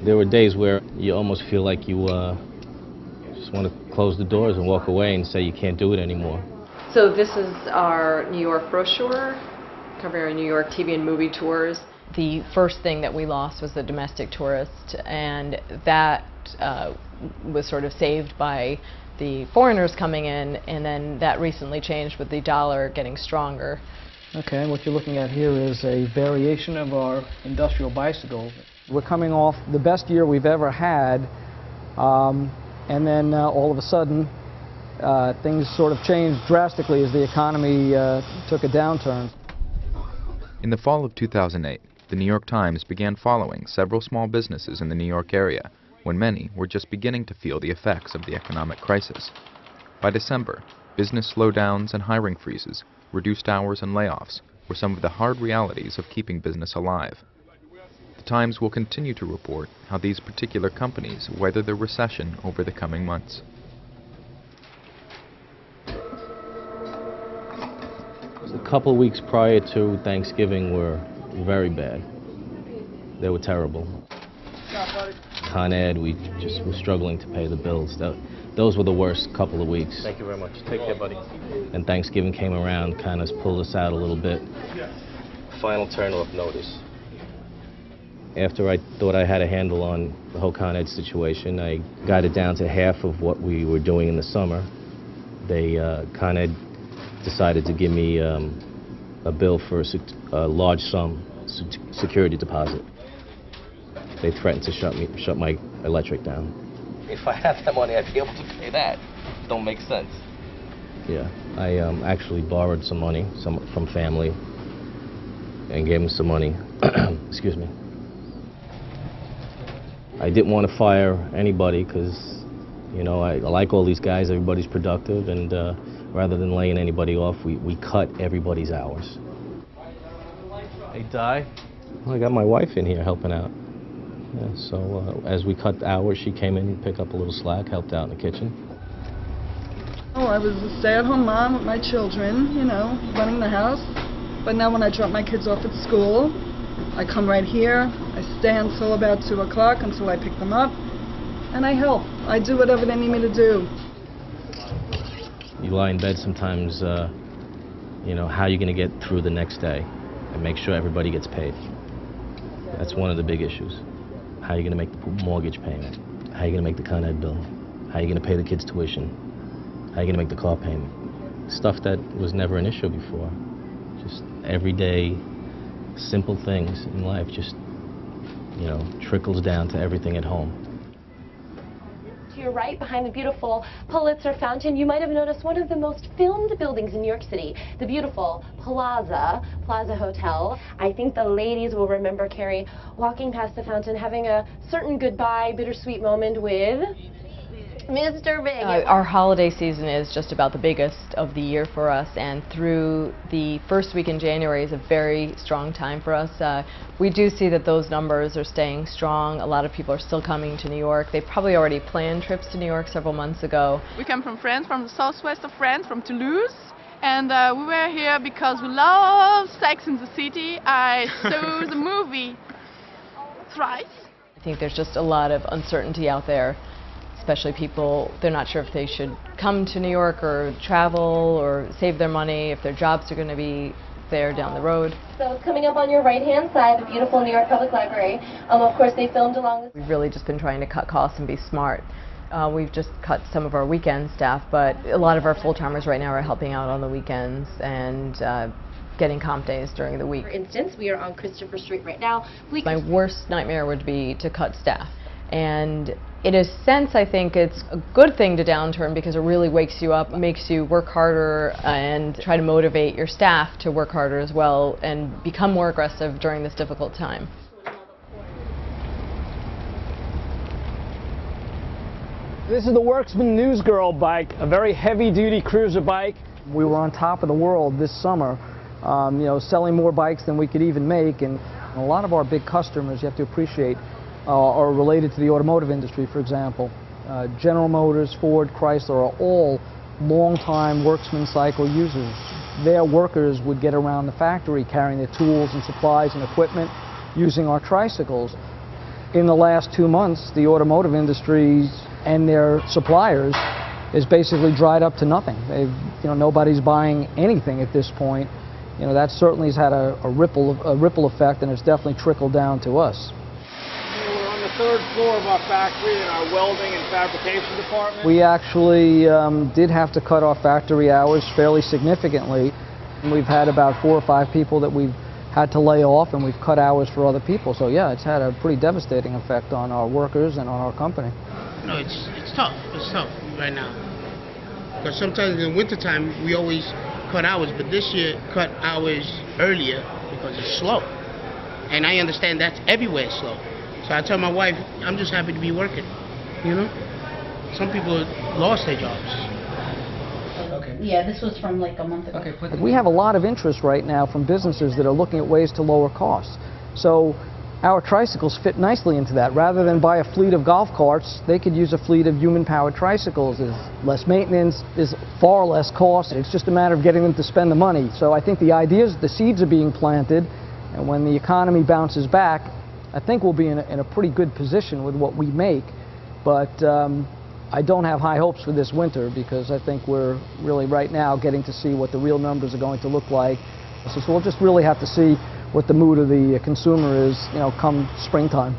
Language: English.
There were days where you almost feel like you just want to close the doors and walk away and say you can't do it anymore. So this is our New York brochure, covering our New York TV and movie tours. The first thing that we lost was the domestic tourist, and that was sort of saved by the foreigners coming in, and then that recently changed with the dollar getting stronger. Okay, what you're looking at here is a variation of our industrial bicycle. We're coming off the best year we've ever had, and then all of a sudden things sort of changed drastically as the economy took a downturn. In the fall of 2008, the New York Times began following several small businesses in the New York area when many were just beginning to feel the effects of the economic crisis. By December, business slowdowns and hiring freezes, reduced hours and layoffs were some of the hard realities of keeping business alive. The Times will continue to report how these particular companies weather the recession over the coming months. A couple of weeks prior to Thanksgiving were very bad. They were terrible. Con Ed, we just were struggling to pay the bills. Those were the worst couple of weeks. Thank you very much. Take care, buddy. And Thanksgiving came around, kind of pulled us out a little bit. Final turn-off notice. After I thought I had a handle on the whole Con Ed situation, I got it down to half of what we were doing in the summer. Con Ed decided to give me a bill for a large sum security deposit. They threatened to shut my electric down. If I had that money, I'd be able to pay that. Don't make sense. Yeah, I actually borrowed some money from family and gave them some money. Excuse me. I didn't want to fire anybody because, you know, I like all these guys. Everybody's productive, and rather than laying anybody off, we cut everybody's hours. Hey, Di. Well, I got my wife in here helping out. Yeah, so as we cut hours, she came in and picked up a little slack, helped out in the kitchen. Oh, I was a stay-at-home mom with my children, you know, running the house. But now when I drop my kids off at school, I come right here. I stay until about 2 o'clock until I pick them up, and I help. I do whatever they need me to do. You lie in bed sometimes, you know, how are you going to get through the next day and make sure everybody gets paid? That's one of the big issues. How are you going to make the mortgage payment? How are you going to make the Con Ed bill? How are you going to pay the kids' tuition? How are you going to make the car payment? Stuff that was never an issue before. Just everyday, simple things in life just, you know, trickles down to everything at home. To your right, behind the beautiful Pulitzer Fountain, you might have noticed one of the most filmed buildings in New York City, the beautiful Plaza Hotel. I think the ladies will remember Carrie walking past the fountain, having a certain goodbye, bittersweet moment with Mr. Big. Our holiday season is just about the biggest of the year for us, and through the first week in January is a very strong time for us. We do see that those numbers are staying strong. A lot of people are still coming to New York. They probably already planned trips to New York several months ago. We come from France, from the southwest of France, from Toulouse, and we were here because we love Sex in the City. I saw the movie thrice. I think there's just a lot of uncertainty out there. Especially people, they're not sure if they should come to New York or travel or save their money, if their jobs are going to be there down the road. So coming up on your right-hand side, the beautiful New York Public Library. Of course, they filmed along with... We've really just been trying to cut costs and be smart. We've just cut some of our weekend staff, but a lot of our full-timers right now are helping out on the weekends and getting comp days during the week. For instance, we are on Christopher Street right now. My worst nightmare would be to cut staff. And in a sense, I think it's a good thing to downturn because it really wakes you up, makes you work harder and try to motivate your staff to work harder as well and become more aggressive during this difficult time. This is the Worksman Newsgirl bike, a very heavy-duty cruiser bike. We were on top of the world this summer, you know, selling more bikes than we could even make, and a lot of our big customers, you have to appreciate, are related to the automotive industry, for example. General Motors, Ford, Chrysler are all long-time Worksman cycle users. their workers would get around the factory carrying their tools and supplies and equipment using our tricycles. In the last 2 months, the automotive industry and their suppliers is basically dried up to nothing. Nobody's buying anything at this point. That certainly has had a ripple effect, and it's definitely trickled down to us. We're on the 3rd floor of our factory in our welding and fabrication department. We actually did have to cut our factory hours fairly significantly. We've had about 4 or 5 people that we've had to lay off, and we've cut hours for other people. So yeah, it's had a pretty devastating effect on our workers and on our company. No, it's tough. It's tough right now. Because sometimes in the wintertime, we always cut hours, but this year cut hours earlier because it's slow. And I understand that's everywhere slow. So I tell my wife, I'm just happy to be working, Some people lost their jobs. Okay. Yeah, this was from like a month ago. Okay, we have a lot of interest right now from businesses that are looking at ways to lower costs. So our tricycles fit nicely into that. Rather than buy a fleet of golf carts, they could use a fleet of human-powered tricycles. There's less maintenance, there's far less cost. It's just a matter of getting them to spend the money. So I think the ideas, the seeds are being planted, and when the economy bounces back, I think we'll be in a pretty good position with what we make. But I don't have high hopes for this winter, because I think we're really right now getting to see what the real numbers are going to look like. So we'll just really have to see what the mood of the consumer is, come springtime.